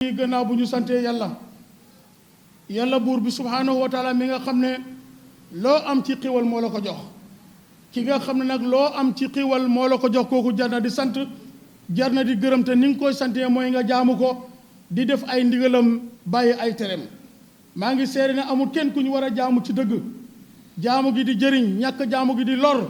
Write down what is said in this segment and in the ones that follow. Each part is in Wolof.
gannaaw bu ñu santee yàlla buur bi subhaanahu wa taala mi nga xam ne loo am ci xiwal moo la ko jox ki nga xam ne nag loo am ci xiwal moo la ko jox kooku jar na di sant jar na di gërëm te ni nga koy santee mooy nga jaamu ko di def ay ndigalam bàyyi ay tereem maa ngi seere ne amul kenn ku ñu war a jaamu ci dëgg jaamu gi di jëriñ ñàkk jaamu gi di lor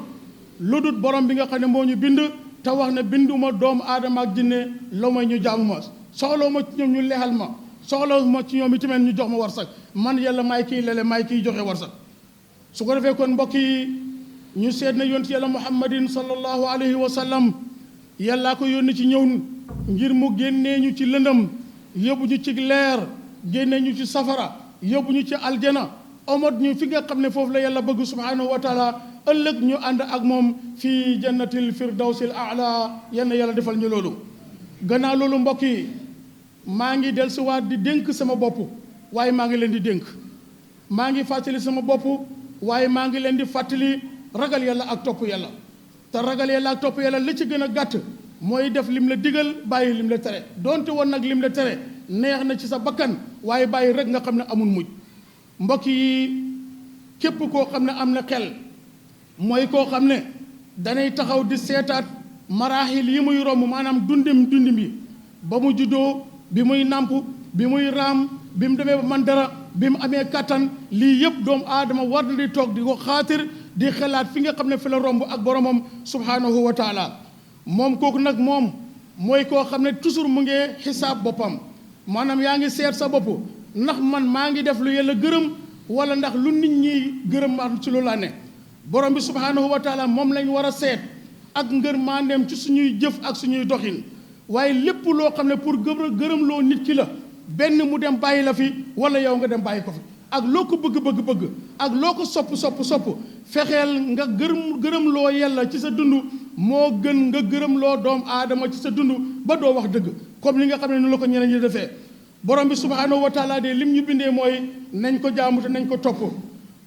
lu dul borom bi nga xam ne moo ñu bind te wax ne binduma doomu aadama ak jinne loo may ñu jaamu ma soxla ma ci ñoom ñu lexal ma soxla ma ci ñoom itamit ñu jox ma warsak man yàlla maay kiy lele maay kiy joxe warsak su ko defee kon mbokk yi ñu seet na yonent yàlla muhammadin sallallahu alayhi wa sallam yàllaa ko yónni ci ñëw ngir mu génnee ñu ci lëndëm yóbbu ñu ci leer génnee ñu ci safara yóbbu ñu ci aljana omat ñu fi nga xam ne foofu la yàlla bëgg subhanahu wa taala ëllëg ñu ànd ak moom fii jannatil firdawsil aala yenn yàlla defal ñu loolu gannaaw loolu mbokk yi maa ngi dellusiwaat di dénk sama bopp waaye maa ngi leen di dénk maa ngi fàttali sama bopp waaye maa ngi leen di fàttali ragal yàlla ak topp yàlla te ragal yàlla ak topp yàlla li ci gën a gàtt mooy def lim la digal bàyyi lim la tere donte woon nag lim la tere neex na ci sa bakkan waaye bàyyi rek nga xam ne amul mujj mbokk yi képp koo xam ne am na xel mooy koo xam ne danay taxaw di seetaat maraaxil yi muy romb maanaam dundim bi ba mu juddoo bi muy nàmp bi muy raam bi mu demee ba man dara bi mu amee kattan lii yëpp doomu aadama war na di toog di ko xaatir di xalaat fi nga xam ne fi la romb ak boromam subhaanahu wa taala moom kooku nag moom mooy koo xam ne toujours mu ngi xisaab boppam maanaam yaa ngi seet sa bopp ndax man maa ngi def lu yàlla gërëm wala ndax lu nit ñi gërëm ma ci lu laa ne borom bi subhaanahu wa taala moom lañ war a seet ak ngër maandeem ci suñuy jëf ak suñuy doxin waaye lépp loo xam ne pour gërëm loo nit ki la benn mu dem bàyyi la fi wala yow nga dem bàyyi ko fi ak loo ko bëgg ak loo ko sopp fexeel nga gërëm loo yàlla ci sa dund moo gën nga gërëm loo doom aadama ci sa dund ba doo wax dëgg comme li nga xam ne nu la ko ñeneen ñi defee borom bi subhaanahu wa taala de lim ñu bindee mooy nañ ko jaamu te nañ ko topp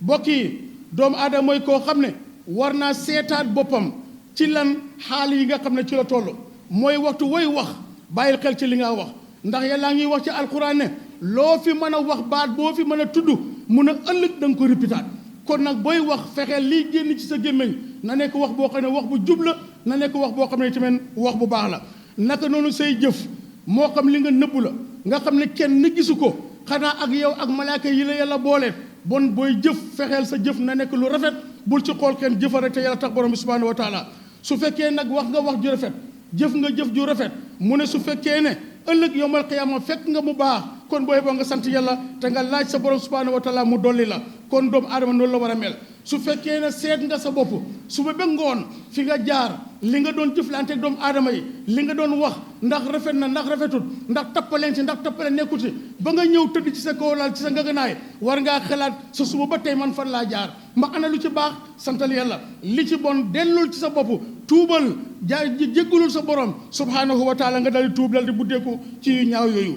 bokk yi doomu aadama mooy koo xam ne war naa seetaat boppam ci lan xaal yi nga xam ne ci la toll mooy waxtu woy wax bàyyil xel ci li nga wax ndax yàllaa ngi wax ci alquran ne loo fi mën a wax baat boo fi mën a tudd mun a ëllëg da nga ko répétaat kon nag booy wax fexeel liy génn ci sa gémmiñ na nekk wax boo xam ne wax bu jub la na nekk wax boo xam ne tamit wax bu baax la naka noonu say jëf moo xam li nga nëbbu la nga xam ne kenn gisu ko xanaa ak yow ak malaaka yi la yàlla booleet bon booy jëf fexeel sa jëf na nekk lu rafet bul ci xool kenn jëfare te yàlla tax borom bi subhanahu wa taala su fekkee nag wax nga wax ju rafet jëf nga jëf ju rafet mu ne su fekkee ne ëllëg yowmal qiyaama fekk nga mu baax kon booy boo nga sant yàlla te nga laaj sa borom subhanahu wa taala mu dolli la kon doomu aadama noonu la war a mel su fekkee ne seet nga sa bopp su ba ngoon fi nga jaar li nga doon jëflante doomu aadama yi li nga doon wax ndax rafet na ndax rafetut ndax tappaleen si ndax tappaleen nekkuti ba nga ñëw tëdd ci sa kaw laal ci sa ngaganaay war ngaa xalaat sa suba ba tey man fan laa jaar ma ana lu ci baax santal yàlla li ci bon dellul ci sa bopp tuubal jéggalul sa borom subhanahu wa taala nga dal di tuub dal di buddeeku ci ñaaw yooyu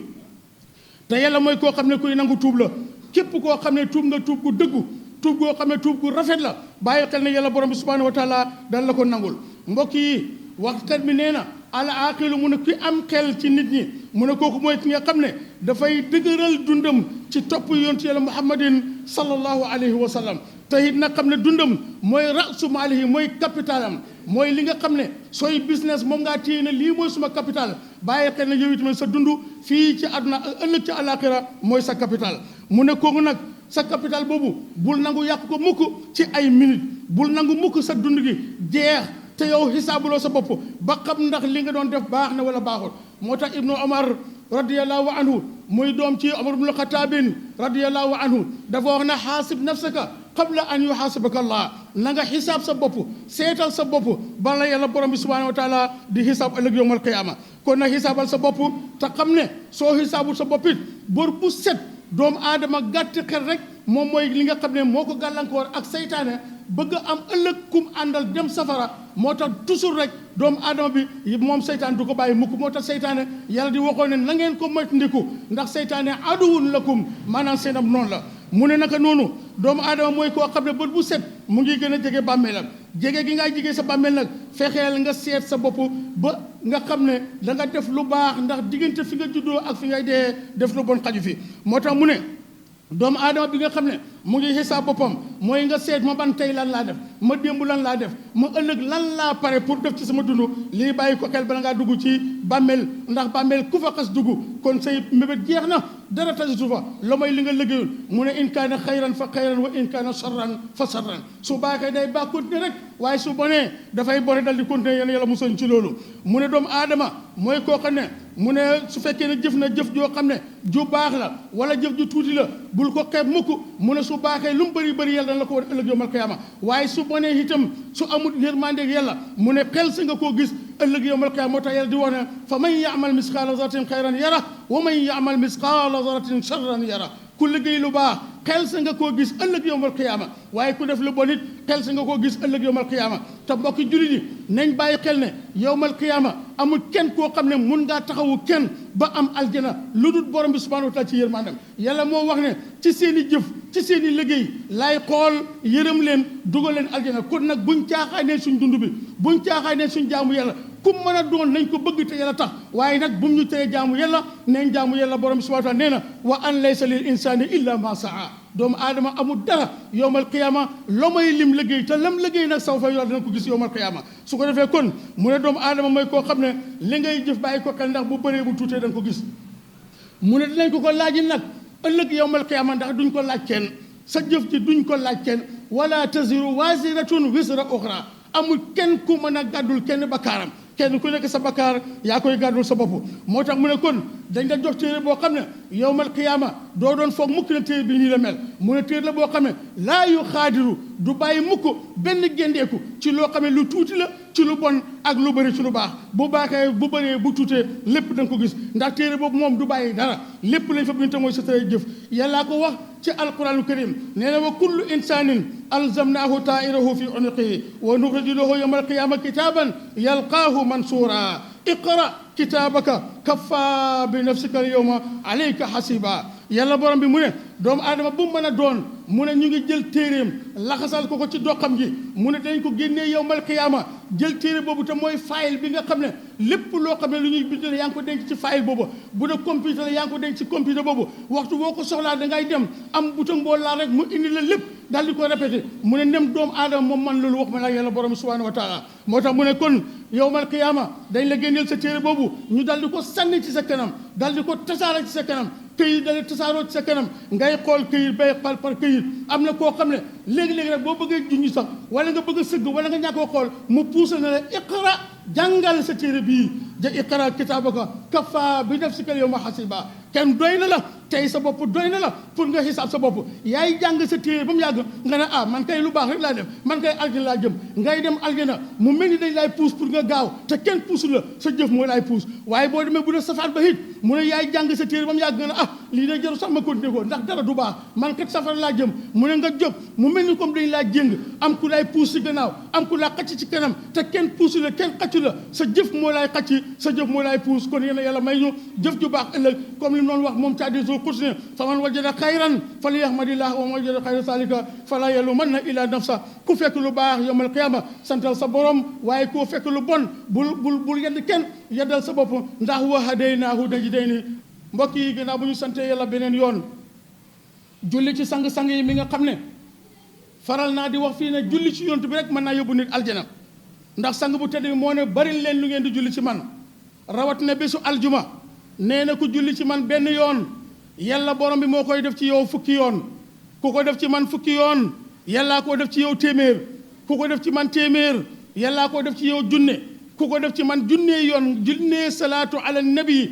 te yàlla mooy koo xam ne kuy nangu tuub la képp koo xam ne tuub nga tuub gu dëggu tuub goo xam ne tuub gu rafet la bàyyi xel ne yàlla borom bi subhanahu wa taala dal la ko nangul mbokk yi waxkat bi nee na al aqilu mu ne ki am xel ci nit ñi mu ne kooku mooy ki nga xam ne dafay dëgëral dundam ci topp yonent yàlla muhammadin sallallahu alayhi wa sallam te it nag xam ne dundam mooy rasu maalihi mooy capitalam mooy li nga xam ne sooy business moom ngaa téye ne lii mooy suma capital bàyyi xel ne yow itamit sa dund fii ci àdduna ëllëg ci àllaaxira mooy sa capital mu ne kooku nag sa capital boobu bul nangu yàq ko mukk ci ay minute bul nangu mukk sa dund gi jeex te yow xisaabuloo sa bopp ba xam ndax li nga doon def baax na wala baaxul moo tax ibnu omar radiallahu anhu muy doom ci omar ibnu xataabin radiallahu anhu dafa wax na xaasib nafsaka qabla an yuxaasibaka allah na nga xisaab sa bopp seetal sa bopp bala yàlla borom bi subhanahu wa taala di xisaab ëllëg yowmal qiyaama kon nag xisaabal sa bopp te xam ne soo xisaabul sa bopp it bor bu set doomu aadama gàtt xel rek moom mooy li nga xam ne moo ko gàllankoor ak seytaane bëgg am ëllëg kum àndal dem safara moo tax toujours rek doomu aadama bi moom seytaane du ko bàyyi mukk moo tax seytaane yàlla di waxoon ne na ngeen ko moytandiku ndax seytaane aduwun lakum maanaam seenam noonu la mu ne naka noonu doomu aadama mooy koo xam ne bët bu set mu ngi gën a jege bàmmeelam jege gi ngay jege sa bàmmeel nag fexeel nga seet sa bopp ba nga xam ne da nga def lu baax ndax diggante fi nga juddoo ak fi ngay dee def lu bon xaju fi moo tax mu ne doomu aadama bi nga xam ne mu ngi xisaab boppam mooy nga seet ma ban tey lan laa def ma démb lan laa def ma ëllëg lan laa pare pour def ci sama dund lii bàyyi ko xel bala ngaa dugg ci bàmmeel ndax bàmmeel ku fa xas dugg kon say mébét jeex na dara tasitu fa la mooy li nga liggéeyul mu ne in kaana xayran fa xayran wa in kaana sarran fa sarran su baaxee day baax continuer rek waaye su bonee dafay bone dal di continuer yéen yàlla musoon ci loolu mu ne doomu aadama mooy koo xam ne mu ne su fekkee ne jëf na jëf joo xam ne ju baax la wala jëf ju tuuti la bul ko xeeb mukk mu ne su baaxee lu mu bëri bëri yàlla dana la ko war ëllëg yawmal qiyaama waaye su bonee itam su amul yërmandeeg yàlla mu ne xel sa nga koo gis ëllëg yawmal qiyaama moo tax yàlla di wax ne fa man ya'mal misqaala zarratin xayran yara wa man ya'mal misqaala zarratin sharran yara ku liggéey lu baax xel sa nga koo gis ëllëg yawmal qiyaama waaye ku def lu bon it xel sa nga koo gis ëllëg yawmal qiyaama te mbokki jullit yi nañ bàyyi xel ne yawmal qiyaama amul kenn koo xam ne mun ngaa taxawu kenn ba am aljana lu dul borom bi subhanahu wa taala ci yërmandem yàlla moo wax ne ci seen i jëf ci seen i liggéey laay xool yërëm leen dugal leen aljana kon nag buñ caaxaanee suñ dund bi buñ caaxaanee suñ jaamu yàlla ku mën a doon nañ ko bëgg te yàlla tax waaye nag bu mu ñu teree jaamu yàlla nañ jaamu yàlla borom bi subhanahu wa taala nee na wa an laysa lil insani illa ma saa doomu aadama amul dara yowmal qiyaama loo may lim liggéey te lam liggéey nag saw fa yor dana ko gis yowmal qiyaama su ko defee kon mu ne doomu aadama mooy koo xam ne li ngay jëf bàyyi ko xel ndax bu bëree bu tuutee da nga ko gis mu ne dinañ ko laaji nag ëllëg yowmal qiyaama ndax duñ ko laaj kenn sa jëf ji duñ ko laaj kenn wala taziru waziratun wisra uxra amul kenn ku mën a gàddul kenn bakkaaram kenn ku nekk sa bakkaar yaa koy gàddul sa bopp moo tax mu ne kon dañ la jox téere boo xam ne yowmal qiyaama doo doon foog mukk na téere bi nii la mel mu ne téere la boo xam ne laa yu xaadiru du bàyyi mukk benn géndeeku ci loo xam ne lu tuuti la ci lu bon ak lu bëri ci lu baax bu baaxee bu bëree bu tuutee lépp da nga ko gis ndax téere boobu moom du bàyyi dara lépp lañ fa bind te mooy sa téere jëf yàllaa ko wax ci alquraanul karim nee na wa kullu insanin alzamnaahu taa'irahu fi unuqihi wa nuxriju lahu yawma alqiyaama kitaaban yalqaahu mansuura iqra kitaabaka kaffaa bi nafsika alyawma alayka hasiba yàlla borom bi mu ne doomu aadama bu mën a doon mu ne ñu ngi jël téeréem laxasal ko ci doxam ji mu ne dañ ko génnee yawmal qiyaama jël téere boobu te mooy fayil bi nga xam ne lépp loo xam ne lu ñuy bind la yaa ngi ko denc ci fayil boobu bu dee computer la yaa ngi ko denc ci computer boobu waxtu boo ko soxlaa da ngay dem am bouton boo laal rek mu indi la lépp daal di ko répété mu ne nem doomu aadama moom man loolu wax ma la yàlla borom subhanahu wa taala moo tax mu ne kon yawmal qiyaama dañ la génneel sa téere boobu ñu daal di ko sànni ci sa kanam daal di ko tasaare ci sa kanam këyit dale tasaaroo ci sa kanam ngay xool këyit bay par këyit am na koo xam ne léegi-léegi rek boo bëggee junñi sax wala nga bëgg a sëgg wala nga ñàkkoo xool mu puusal na la iqra jàngal sa téere bii ja iqra kitaabaka kafa bi nafsika al-yawma hasiba kenn doy na la tey sa bopp doy na la pour nga xisaab sa bopp yaay jàng sa téere ba mu yàgg nga ne ah man kay lu baax rek laa def man kay aljana laa jëm ngay dem aljana mu mel ni dañ laay puus pour nga gaaw te kenn puusu la sa jëf mooy laay puus waaye boo demee bu dee safaan ba it mu ne yaay jàng sa téere ba mu yàgg nga ne ah lii day jaru sax ma continuer ko ndax dara du baax man kat safara laa jëm mu ne nga jóg mu mel ni comme dañ laa jéng am ku laay puus ci gannaaw am ku laa xacc ci kanam te kenn puusu la kenn xaccu la sa jëf moo laay xacc sa jëf moo laay puus kon yéen a yàlla may ñu jëf ju baax ëllëg comme li mu doon wax moom ca hadiisul qudsi fa man wajada xayran falyahmadillah wa man wajada xayra zalika fala yalumanna illa nafsa ku fekk lu baax yawmal qiyaama santal sa borom waaye ku fekk lu bon bul yedd kenn yeddal sa bopp ndax wa hadaynaahu najdayni mbokk yi gannaaw bu ñu sante yàlla beneen yoon julli ci sang-sang yi mi nga xam ne faral naa di wax fii ne julli ci yonent bi rek mën naa yóbbu nit aljana ndax sang bu tedd bi moo ne bari leen lu ngeen di julli ci man rawat na bésu aljuma nee na ku julli ci man benn yoon yàlla borom bi moo koy def ci yow fukki yoon ku ko def ci man fukki yoon yàllaa koo def ci yow téeméer ku ko def ci man téeméer yàllaa koo def ci yow junne ku ko def ci man junnee yoon junnee salaatu ala nabi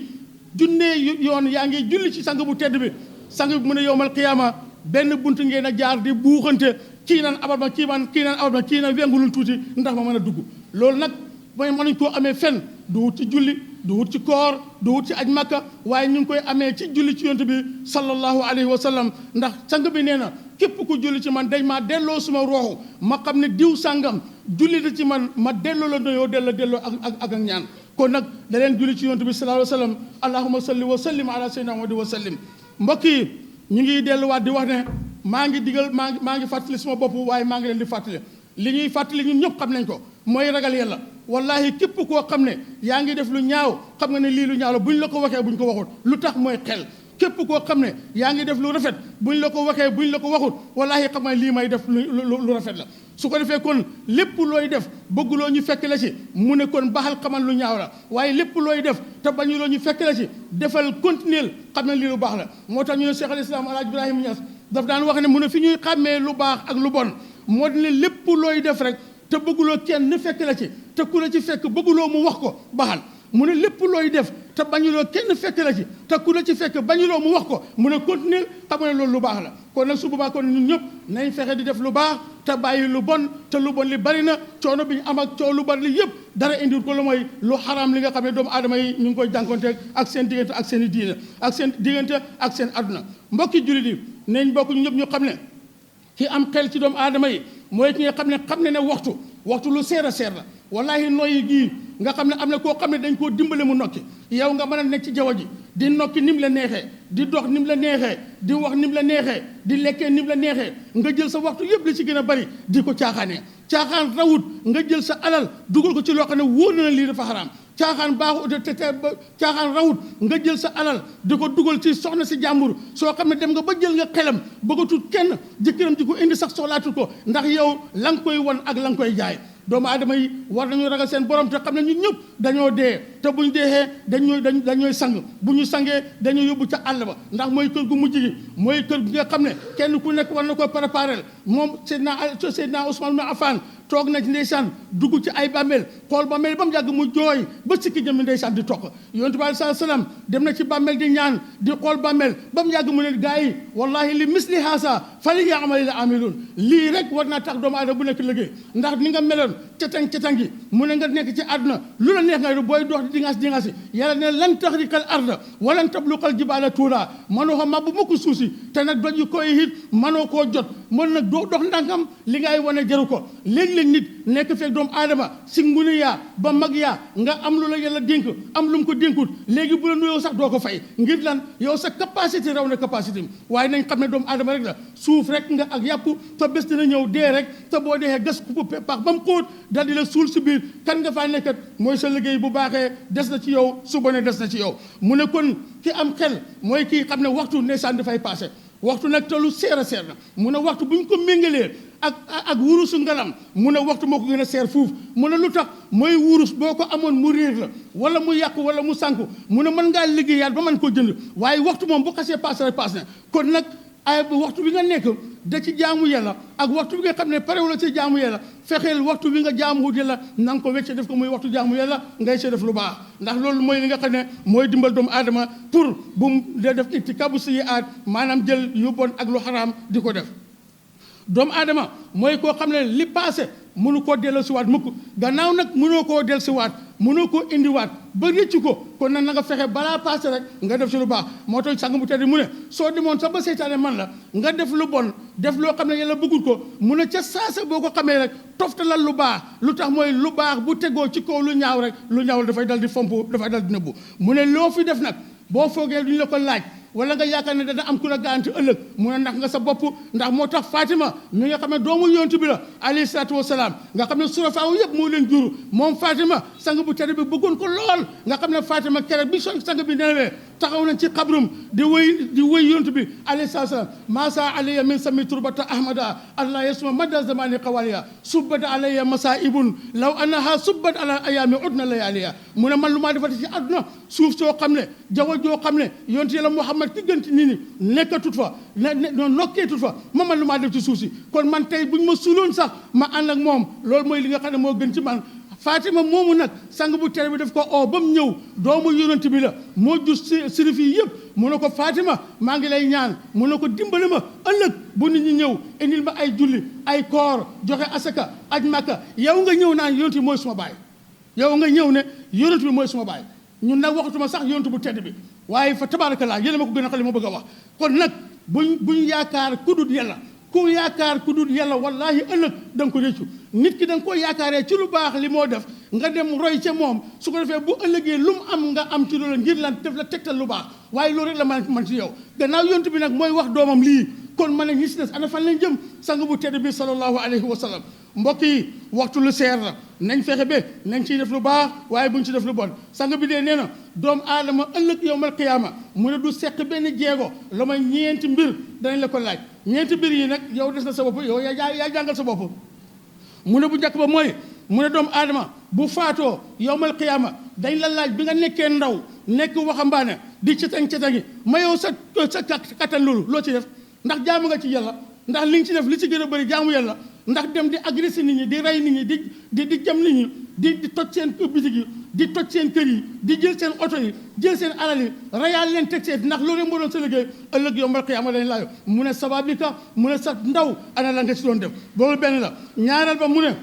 junnee yoon yaa ngi julli ci sang bu tedd bi sang bi mu ne yowmal qiyaama benn bunt ngeen a jaar di buuxante kii naan abal ma kii naan abal ma kii naan wengulul tuuti ndax ma mën a dugg loolu nag mooy mënuñ koo amee fenn du wut ci julli du wut ci koor du wut ci aj makka waaye ñu ngi koy amee ci julli ci yonent bi sallallahu alayhi wa sallam ndax sang bi nee na képp ku julli ci man dañ maa delloo suma rooxu ma xam ne diw sàngam julli da ci man ma delloo la doyoo delloo ak ñaan kon nag da leen julli ci yonent bi sallallahu alayhi wa sallam allahumma salli wa sallim ala sayyidina Muhammad wa sallim mbokk yi ñu ngi delluwaat di wax ne maa ngi fàttali suma bopp waaye maa ngi leen di fàttali li ñuy fàttali ñun ñëpp xam nañ ko mooy ragal yàlla wallahi képp koo xam ne yaa ngi def lu ñaaw xam nga ne lii lu ñaaw la buñ la ko waxee buñ ko waxut lu tax mooy xel képp koo xam ne yaa ngi def lu rafet buñ la ko waxee buñ la ko waxut wallahi xam nga lii may def lu rafet la su ko defee kon lépp looy def bëgguloo ñu fekk la ci mu ne kon baxal xamal lu ñaaw la waaye lépp looy def te bañuloo ñu fekk la ci defal continuer xam ne lii lu baax la moo tax ñu ne Cheikh al Islam Alaaji Ibrahima Niass daf daan wax ne mu ne fi ñuy xàmmee lu baax ak lu bon moo di ne lépp looy def rek te bëgguloo kenn fekk la ci te ku la ci fekk bëgguloo mu wax ko baxal mu ne lépp looy def te bañuloo kenn fekk la ci te ku la ci fekk bañuloo mu wax ko mu ne continuer xam nga ne loolu lu baax la kon nag su boobaa kon ñun ñëpp nañ fexe di def lu baax te bàyyi lu bon te lu bon li bari na coono bi ñu am ak coow lu bari li yëpp dara indiwul ko lu mooy lu xaraam li nga xam ne doomu aadama yi ñu ngi koy jànkonteeg ak seen diggante ak seen i diine ak seen diggante ak seen adduna mbokki jullit yi nañ bokk ñu ñëpp ñu xam ne ki am xel ci doomu aadama yi mooy ki nga xam ne waxtu lu seer a seer la wallahi nooyi gii nga xam ne am na koo xam ne dañ koo dimbale mu nokki yow nga mën a nekk ci jaww ji di nokki ni mu la neexee di dox ni mu la neexee di wax ni mu la neexee di lekkee ni mu la neexee nga jël sa waxtu yëpp li ci gën a bari di ko caaxaanee caaxaan rawut nga jël sa alal dugal ko ci loo xam ne wóor na lii dafa xaraam caaxaan baaxut te caaxaan rawut nga jël sa alal di ko dugal ci soxna si jàmbur soo xam ne dem nga ba jël nga xelam bëggatul kenn jëkkëram di ko indi sax soxlaatul ko ndax yow la nga koy won ak la nga koy jaay doomu aadama yi war nañu ragal seen borom te xam ne ñun ñëpp dañoo dee te buñ deexee dañooy sang bu ñu sangee dañoo yóbbu ca àll ba ndax mooy kër gu mujj gi mooy kër gi nga xam ne kenn ku nekk war na ko préparer moom Seydina Ousmane ibn Affan toog na ci ndeysaan dugg ci ay bàmmeel xool bàmmeel ba mu yàgg mu jooy ba sikki jëmmi ndeysaan di toq yonent bi alayhi salaam dem na ci bàmmeel di ñaan di xool bàmmeel ba mu yàgg mu ne gaa yi wallahi li misli haasa fali ya'malil aamiluun lii rek war naa tax doomu aadama bu nekk liggéey ndax ni nga meloon cetang gi mu ne nga nekk ci àdduna lu la neex nga def booy dox di dingaasi yàlla ne lan taxriqal arda walan tabluqal jibaala tuula manoo ko mabbu mukk suuf si te nag doj yu koy it manoo koo jot mën nag doo dox ndànkam li ngay wane jaru ko léeg-léeg nit nekk fekk doomu aadama si ngune yaa ba mag yaa nga am lu la yàlla dénk am lu mu ko dénkut léegi bu la nuyoo sax doo ko fay ngir lan yow sa capacité raw na capacité waaye nañ xam ne doomu aadama rek la suuf rek nga ak yàpp te bés dina ñëw dee rek te boo dee gas ku pax ba mu xóot daal di la suul si biir kan nga faa nekkat mooy sa liggéey bu baaxee des na ci yow su bonee des na ci yow mu ne kon ki am xel mooy kii xam ne waxtu ndeysaan dafay passé waxtu nag te lu seer a seer na mu ne waxtu bu ñu ko méngalee ak wurusu ngalam mu ne waxtu moo ko gën a seer fuuf mu ne lu tax mooy wurus boo ko amoon mu réer la wala mu yàqu wala mu sànku mu ne mën ngaa liggéeyaat ba mën koo jënd waaye waxtu moom bu xasee passé rek passé na kon nag ay waxtu bi nga nekk da ci jaamu yàlla ak waxtu bi nga xam ne parewula ci jaamu yàlla fexeel waxtu bi nga jaamu yàlla na nga ko wecce def ko muy waxtu jaamu yàlla ngay see def lu baax ndax loolu mooy li nga xam ne mooy dimbal doomu aadama pour bu mu dee def irtikaabu sayyi'aat maanaam jël yu bon ak lu xaraam di ko def doomu aadama mooy koo xam ne li passé mënu koo dellu siwaat mukk gannaaw nag mënoo koo dellu siwaat mënoo koo indiwaat ba rëccu ko kon nag na nga fexe balaa passé rek nga def si lu baax moo tax sang bu tedd mu ne soo demoon sax ba seytaane man la nga def lu bon def loo xam ne yàlla bëggul ko mu ne ca saasa boo ko xamee rek toftalal lu baax lu tax mooy lu baax bu tegoo ci kaw lu ñaaw rek lu ñaaw dafay dal di fomp dafay dal di nëbbu mu ne loo fi def nag boo foogee duñu la ko laaj wala nga yaakaar ne dana am ku la garanti ëllëg mu ne ndax nga sa bopp ndax moo tax Fatima mi nga xam ne doomu yonent bi la alayhi salaatu wasalaam nga xam ne surafaaw yëpp moo leen juru moom Fatima sang bu tedd bi bëggoon ko lool nga xam ne Fatima keroog bi sang bi nelawee taxaw nañ ci xabrum di wëy yonent bi alayhi salaatu wasalaam masa alayya min sami turbata ahmada allah yasma madda zamani qawaliya subbat alayya masaibun law annaha subbat ala ayami udna layaliya mu ne man lu maa defati ci àdduna suuf soo xam ne jaww joo xam ne yonent yàlla Muhammad ki gën ci nit ñi nekkatut fa nokkeetut fa man lu maa def ci suuf si kon man tey buñ ma suuloon sax ma ànd ak moom loolu mooy li nga xam ne moo gën ci man Fatima moomu nag sang bu tere bi daf ko oo ba mu ñëw doomu yonent bi la moo jur sirif yi yëpp mu ne ko Fatima maa ngi lay ñaan mu ne ko dimbali ma ëllëg bu nit ñi ñëw indil ma ay julli ay koor joxe asaka aj Makka yow nga ñëw naan yonent bi mooy suma baay yow nga ñëw ne yonent bi mooy suma baay ñun nag waxatuma sax yonent bu tedd bi waaye fa tabarakallah yéen ma ko gën a xale ma bëgg a wax kon nag buñ yaakaar ku dul yàlla ku yaakaar ku dul yàlla wallahi ëllëg da nga ko réccu nit ki da nga ko yaakaaree ci lu baax li moo def nga dem roy ca moom su ko defee bu ëllëgee lu mu am nga am ci loolu ngir lan def la tegtal lu baax waaye loolu rek la man ci yow gannaaw yonent bi nag mooy wax doomam lii kon ma ne ñi si des ana fan lañ jëm sang bu tedd bi sallallahu alayhi wa sallam mbokk yi waxtu lu seer la nañ fexe ba nañ ciy def lu baax waaye buñ ci def lu bon sang bi dee nee na doomu aadama ëllëg yowmal qiyaama mu ne du seq benn jeego la may ñeenti mbir danañ la ko laaj ñeenti mbir yi nag yow des na sa bopp yow yaa jàngal sa bopp mu ne bu njëkk ba mooy mu ne doomu aadama bu faatoo yowmal qiyaama dañ la laaj bi nga nekkee ndaw nekk waxambaane di cetaŋ-cetaŋi ma yow sa kattan loolu loo ci def ndax jaamu nga ci yàlla ndax li nga ci def li ci gën a bëri jaamu yàlla ndax dem di agressé nit ñi di rey nit ñi di jam nit ñi di toj seen bitig yi di toj seen kër yi di jël seen oto yi jël seen alal yi rayaal leen teg seet ndax loolu moo doon sa liggéey ëllëg yowmal qiyaama dañ laayo mu ne sababika mu ne sa ndaw ana la nga ci doon def loolu benn la ñaareel ba mu ne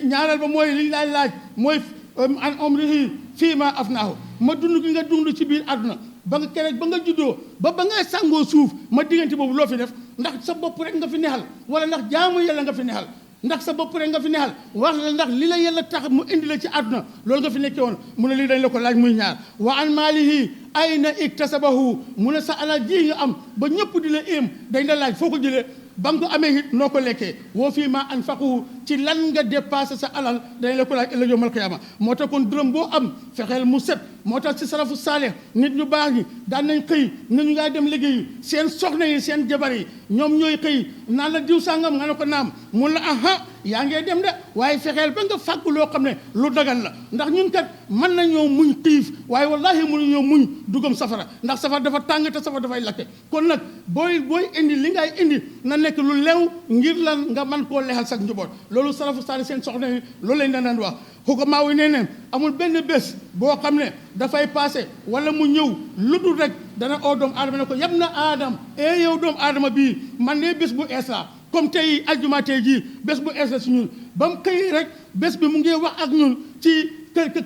ñaareel ba mooy li ñu laaj mooy an umrihi fii ma afnaahu ma dund gi nga dund ci biir àdduna ba nga keroog ba nga juddoo ba nga sàngoo suuf ma diggante boobu loo fi def ndax sa bopp rek nga fi neexal wala ndax jaamu yàlla nga fi neexal ndax sa bopp rek nga fi neexal wax la ndax li la yàlla tax mu indi la ci àdduna loolu nga fi nekkee woon mu ne lii dañ la ko laaj muy ñaar wa an maalihi ayna iktasabahu mu ne sa alal ji nga am ba ñëpp di la éem dañ la laaj foo ko jëlee ba nga ko amee it noo ko lekkee woo fii ma anfaqu ci lan nga dépassé sa alal dañ la ko laaj ëllëg yawmal qiyaama moo tax kon dërëm boo am fexeel mu set moo tax ci salafu saalih nit ñu baax ñi daan nañ xëy nañu ngaa dem liggéeyi seen soxna yi seen jabar yi ñoom ñooy xëy naan la diw sàngam nga ne ko naam mun la aha yaa ngee dem de waaye fexeel ba nga fàgg loo xam ne lu dagan la ndax ñun kat mën nañoo muñ xiif waaye wallaahi mënuñoo muñ dugam safara ndax safara dafa tàng te safara dafay lakke kon nag booy indi li ngay indi na nekk lu lew ngir lan nga mën koo lexal sax njaboot loolu salafu saali seen soxna yi loolu lañ daan wax xukamaa yi nee ne amul benn bés boo xam ne dafay passé wala mu ñëw lu dul rek dana oo doomu aadama ne ko yab na aadam yow doomu aadama bii man de bés bu ees la comme tey aljuma tey jii bés bu ees la si ñun ba mu xëy rek bés bi mu ngi wax ak ñun ci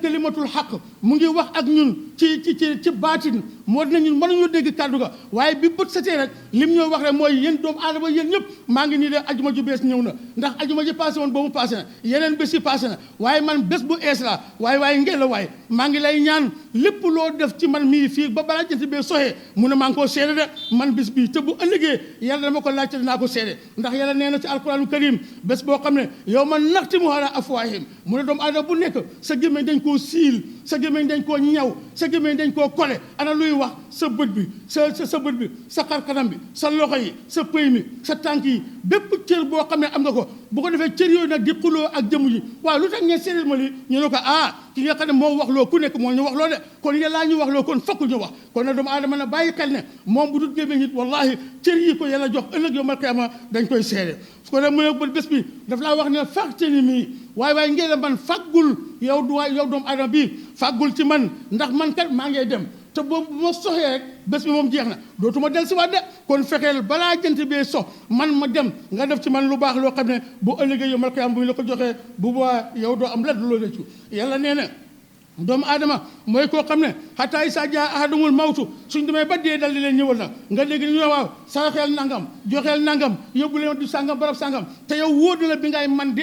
kalimatul xaq mu ngi wax ak ñun ci baatin moo dina ñun mënuñu dégg kàddu ga waaye bi bët setee rek lim ñoo wax rek mooy yéen doomu aadama yéen ñëpp maa ngi nii de ajuma ju bees ñëw na ndax ajuma ji passé woon boobu passé na yeneen bés yi passé na waaye man bés bu ees la waaye ngeen la waaye maa ngi lay ñaan lépp loo def ci man mii fii ba balaa jant bee soxee mu ne maa ngi koo seede de man bés bii te bu ëllëgee yàlla dama ko laajte dinaa ko seede ndax yàlla nee na ci alquraanu karim bés boo xam ne yow man naxtimu ala afwaahihim mu ne doomu aadama bu nekk sa gémmiñ dañ koo siil sa gémmiñ dañ koo ñaw sa gémmiñ dañ koo kole ana luy wax sa bët bi sa bët bi sa xarkanam bi sa loxo yi sa pëy mi sa tànk yi bépp cër boo xam ne am nga ko bu ko defee cër yooyu nag di xuloo ak jëmm ji waaw lu tax ngeen seedeel ma li ñu ne ko ki nga xam ne moo wax loo ku nekk moo ñu wax loo de kon yàllaa ñu wax loo kon fokk ñu wax kon nag doomu aadama na bàyyi xel ne moom bu dul gémmiñ nit wallahi cër yi ko yàlla jox ëllëg yawmal qiyaama dañ koy seede su ko def mu ne bés bi daf laa wax ne faxtani mii waaye ngeen la man fàggul yow doomu aadama bii fàggul ci man ndax man kat maa ngay dem te boobu bu ma soxee rek bés bi moom jeex na dootuma del si waat de kon fexeel balaa jant bee sox man ma dem nga def ci man lu baax loo xam ne bu ëllëgee yawmal qiyaama bu ñu la ko joxee bu boobaa yow doo am lenn loo rëccu yàlla nee na doomu aadama mooy koo xam ne xataa isaa jaa ahadumul mawtu suñ demee ba dee dal di leen ñëwal nag nga dégg ñu ne waaw saraxeel nangam joxeel nangam yóbbu leen di sàngam barab sàngam te yow wóor na la bi ngay man di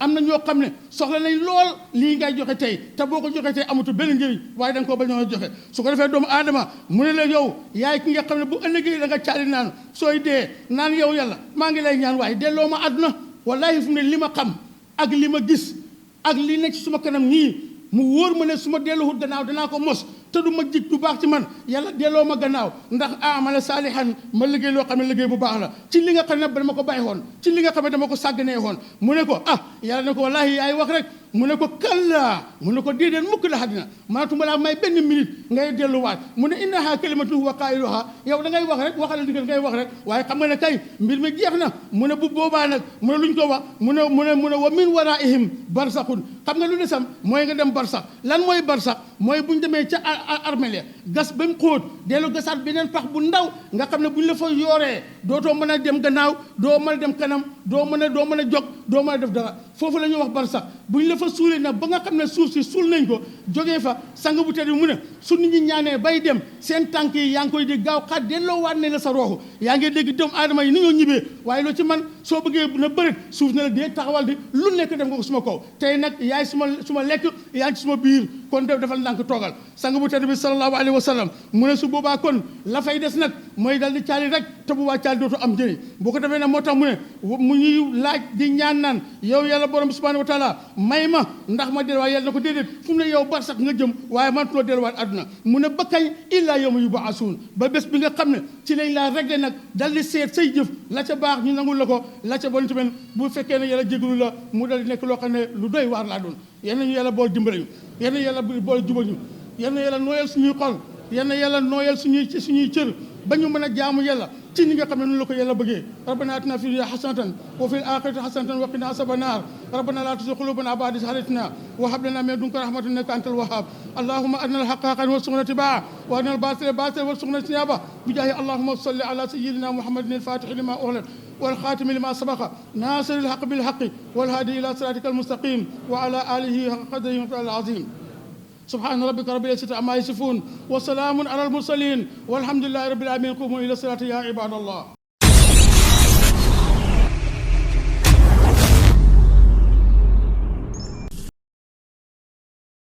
am na ñoo xam ne soxla nañ lool lii ngay joxe tey te boo ko joxe tey amatul benn njëriñ waaye da nga koo bañoo joxe su ko defee doomu aadama mu ne la yow yaay ki nga xam ne bu ëllëgee da nga caali naan sooy dee naan yow yàlla maa ngi lay ñaan waaye delloo ma àdduna wallaahi fu mu ne li ma xam ak li ma gis ak li nekk ci suma kanam nii mu wóor ma ne su ma delluwut gannaaw danaa ko mos te du ma jig du baax ci man yàlla delloo ma gannaaw ndax amala saalihan ma liggéey loo xam ne liggéey bu baax la ci li nga xam ne dama ko bàyyi woon ci li nga xam ne dama ko sàgganee woon mu ne ko yàlla ne ko wallaahi yaay wax rek mu ne ko kallaa mu ne ko déedéet mukk la xaddina maanaatuma laa may benn minute ngay delluwaat mu ne innaha kalimatun huwa qaa'iluha yow da ngay wax rek waxal digal ngay wax rek waaye xam nga ne kay mbir mi jeex na mu ne bu boobaa nag mu ne luñ ko wax mu ne wa min waraihim barsaxun xam nga lu ne sam mooy nga dem barsax lan mooy barsax mooy bu ñu demee ca armeel gas ba mu xóot dellu gasaat beneen pax bu ndaw nga xam ne bu ñu la fa yooree dootoo mën a dem gannaaw doo mën a dem kanam doo mën a jog doo mën a def dara foofu la ñuy wax barsax bu ñu la fa suulee nag ba nga xam ne suuf si suul nañ ko jógee fa sang bu tedd bi mu ne su nit ñi ñaanee bay dem seen tànk yi yaa ngi koy dégg gaaw xaat delloo waat ne la sa rooxu yaa ngi dégg doomu aadama yi ni ñoo ñibbee waaye loo ci man soo bëggee na bërit suuf ne la dee taxawal di lu nekk def nga ko suma kaw tey nag yaay suma lekk yaa ngi ci suma biir kon defal ndànk toogal sang bu tedd bi sallallahu alayhi wa sallam mu ne su boobaa kon la fay des nag mooy dal di caali rek te bu waa caali dootu am njëriñ boo ko defee nag moo tax mu ne mu ñuy laaj di ñaan naan yow yàlla borom bi subhanahu wa taala may ma ndax ma delluwaat yàlla na ko déedéet fu mu ne yow bar sax nga jëm waaye mënatuloo delluwaat àdduna mu ne ba kañ illaa yawma yubaasuun ba bés bi nga xam ne ci lañ laa réglé nag dal di seet say jëf la ca baax ñu nangul la ko la ca bon tamit bu fekkee ne yàlla jégalu la mu dal di nekk loo xam ne lu doy waar laa doon yal nañu yàlla bool dimbale ñu yal na yàlla bool jubal ñu yal na yàlla nooyal suñuy xol yal na yàlla nooyal suñuy cër ba ñu mën a jaamu yàlla ci ni nga xam ne noonu la ko yàlla bëggee rabbana atina fi dunya hasanatan wa fil akhirati hasanatan wa qina azaban nar rabbana la tuzigh qulubana ba'da idh hadaytana wa hab lana min ladunka rahmatan innaka antal wahhab allahumma arina al-haqqa haqqan warzuqna ittiba'a wa arina al-batila batilan warzuqna ijtinaba bijahi allahumma salli ala sayyidina muhammadin al-fatih lima ughliq والخاتم لما سبق ناصر الحق بالحق والهادي إلى صراطك المستقيم وعلى آله حق قدره ومقداره العظيم سبحان ربك رب العزة عما يصفون وسلام على المرسلين والحمد لله رب العالمين قوموا إلى الصلاة يا عباد الله